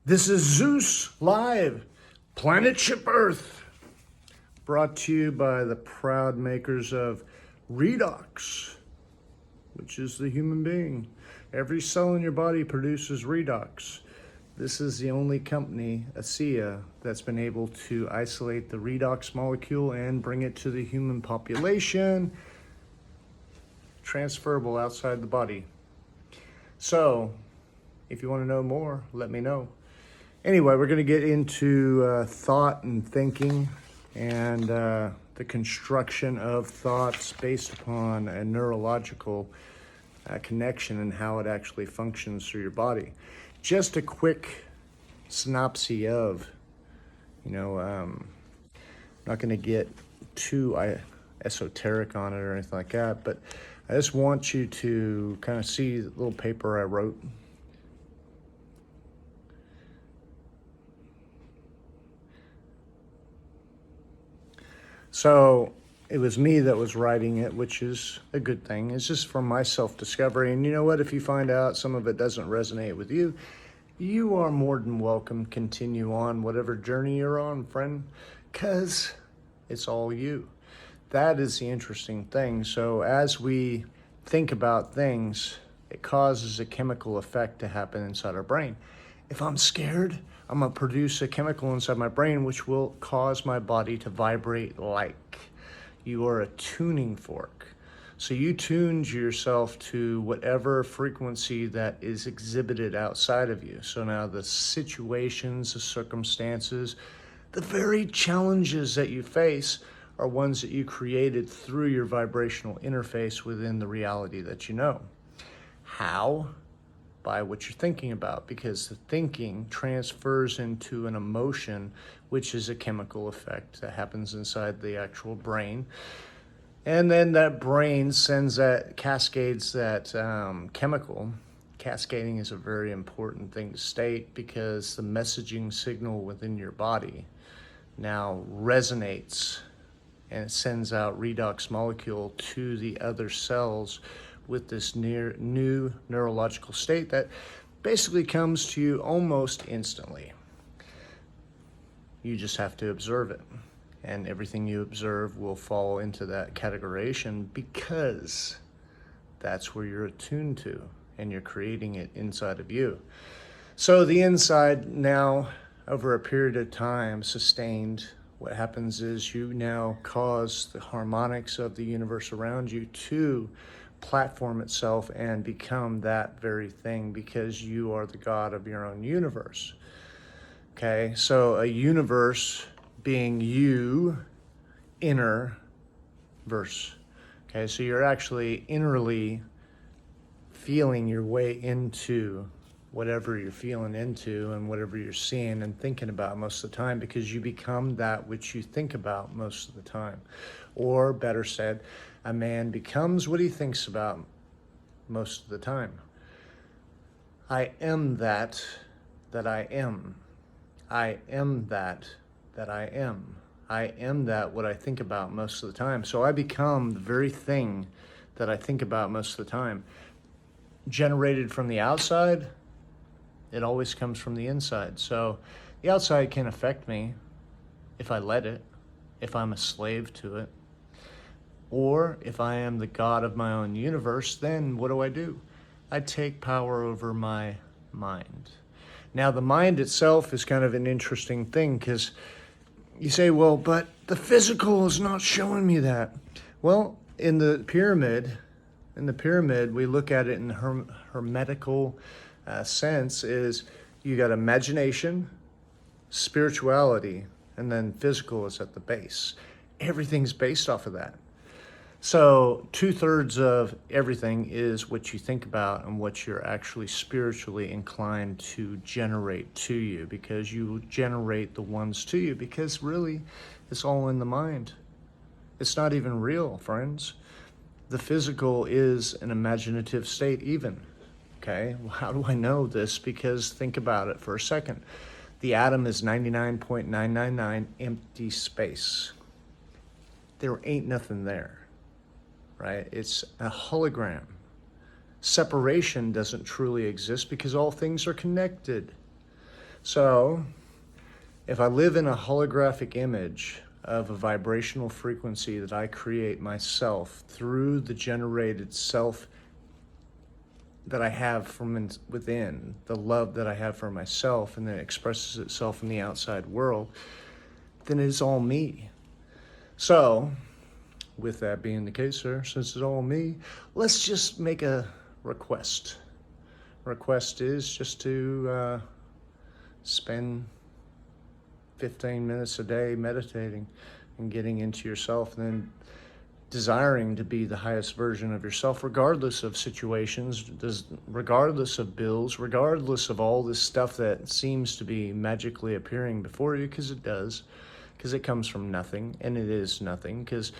This is Zeus Live, Planet Ship Earth, brought to you by the proud makers of redox, which is the human being. Every cell in your body produces redox. This is the only company, ASEA, that's been able to isolate the redox molecule and bring it to the human population, transferable outside the body. So, if you want to know more, let me know. Anyway, we're going to get into thought and thinking and the construction of thoughts based upon a neurological connection and how it actually functions through your body. Just a quick synopsis of, I'm not going to get too esoteric on it or anything like that, but I just want you to kind of see the little paper I wrote. So it was me that was writing it, which is a good thing. It's just for my self-discovery. And you know what? If you find out some of it doesn't resonate with you, you are more than welcome. Continue on whatever journey you're on, friend, because it's all you. That is the interesting thing. So as we think about things, it causes a chemical effect to happen inside our brain. If I'm scared, I'm going to produce a chemical inside my brain which will cause my body to vibrate like. You are a tuning fork. So you tuned yourself to whatever frequency that is exhibited outside of you. So now the situations, the circumstances, the very challenges that you face are ones that you created through your vibrational interface within the reality that you know. How? By what you're thinking about, because the thinking transfers into an emotion, which is a chemical effect that happens inside the actual brain. And then that brain sends that, cascades that chemical. Cascading is a very important thing to state because the messaging signal within your body now resonates and it sends out redox molecule to the other cells with this new neurological state that basically comes to you almost instantly. You just have to observe it. And everything you observe will fall into that categorization because that's where you're attuned to and you're creating it inside of you. So the inside now, over a period of time, sustained, what happens is you now cause the harmonics of the universe around you to platform itself and become that very thing because you are the God of your own universe. Okay, so a universe being you, inner verse. Okay, so you're actually innerly feeling your way into whatever you're feeling into and whatever you're seeing and thinking about most of the time because you become that which you think about most of the time. Or better said, a man becomes what he thinks about most of the time. I am that I am. I am that I am. I am that what I think about most of the time. So I become the very thing that I think about most of the time. Generated from the outside, it always comes from the inside. So the outside can affect me if I let it, if I'm a slave to it. Or if I am the God of my own universe, then what do? I take power over my mind. Now, the mind itself is kind of an interesting thing because you say, well, but the physical is not showing me that. Well, in the pyramid, we look at it in hermetical sense is you got imagination, spirituality, and then physical is at the base. Everything's based off of that. So 2/3 of everything is what you think about and what you're actually spiritually inclined to generate to you because you generate the ones to you because really it's all in the mind. It's not even real, friends. The physical is an imaginative state even. Okay, well, how do I know this? Because think about it for a second. The atom is 99.999 empty space. There ain't nothing there. Right? It's a hologram. Separation doesn't truly exist because all things are connected. So if I live in a holographic image of a vibrational frequency that I create myself through the generated self that I have from within, the love that I have for myself, and then it expresses itself in the outside world, then it is all me. So, with that being the case, sir, since it's all me, let's just make a request. Request is just to spend 15 minutes a day meditating and getting into yourself, and then desiring to be the highest version of yourself, regardless of situations, regardless of bills, regardless of all this stuff that seems to be magically appearing before you, because it does, because it comes from nothing, and it is nothing, because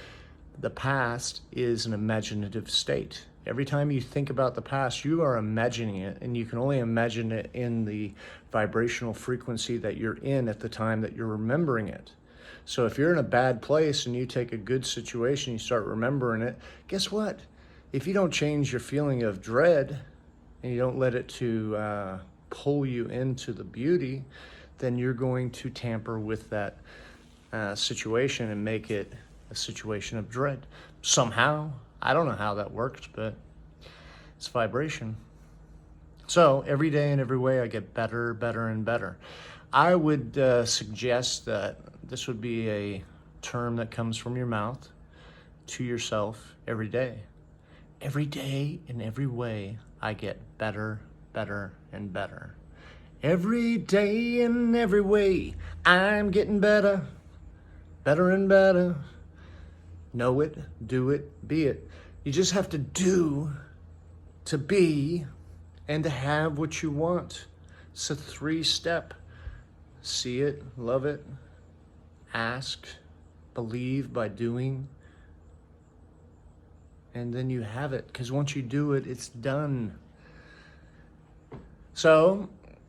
the past is an imaginative state. Every time you think about the past, you are imagining it, and you can only imagine it in the vibrational frequency that you're in at the time that you're remembering it. So if you're in a bad place and you take a good situation, you start remembering it, guess what? If you don't change your feeling of dread and you don't let it to pull you into the beauty, then you're going to tamper with that situation and make it a situation of dread. Somehow, I don't know how that works, but it's vibration. So every day in every way, I get better, better, and better. I would suggest that this would be a term that comes from your mouth to yourself every day. Every day in every way, I get better, better, and better. Every day in every way, I'm getting better, better and better. Know it, do it, be it. You just have to do to be and to have what you want. It's a 3-step. See it, love it, ask, believe by doing, and then you have it, because once you do it, it's done. So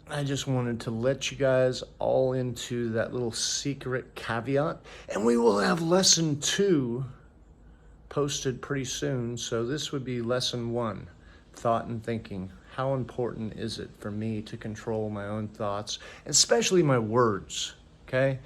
I just wanted to let you guys all into that little secret caveat, and we will have lesson 2 posted pretty soon. So this would be lesson 1, thought and thinking. How important is it for me to control my own thoughts, especially my words, okay?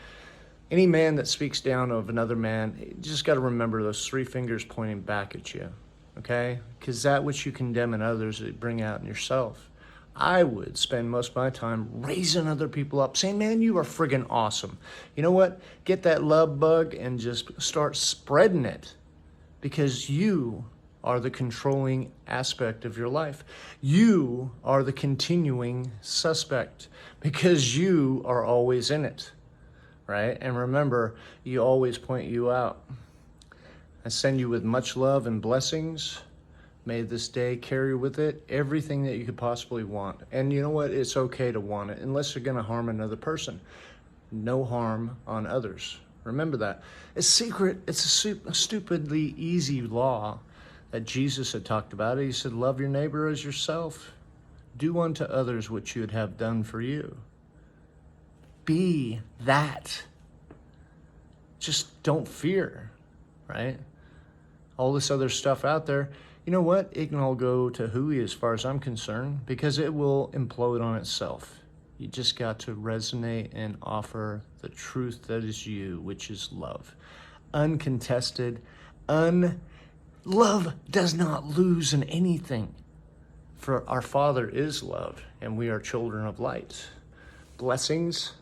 Any man that speaks down of another man, you just got to remember those 3 fingers pointing back at you, okay? Because that which you condemn in others, you bring out in yourself. I would spend most of my time raising other people up, saying, man, you are friggin' awesome. You know what? Get that love bug and just start spreading it, because you are the controlling aspect of your life. You are the continuing suspect, because you are always in it, right? And remember, you always point you out. I send you with much love and blessings. May this day carry with it everything that you could possibly want. And you know what? It's okay to want it, unless you're gonna harm another person. No harm on others. Remember that. It's secret. It's a stupidly easy law that Jesus had talked about. He said, love your neighbor as yourself. Do unto others what you would have done for you. Be that. Just don't fear, right? All this other stuff out there, you know what? It can all go to hooey as far as I'm concerned, because it will implode on itself. You just got to resonate and offer the truth that is you, which is love. Uncontested, love does not lose in anything, for our Father is love, and we are children of light. Blessings.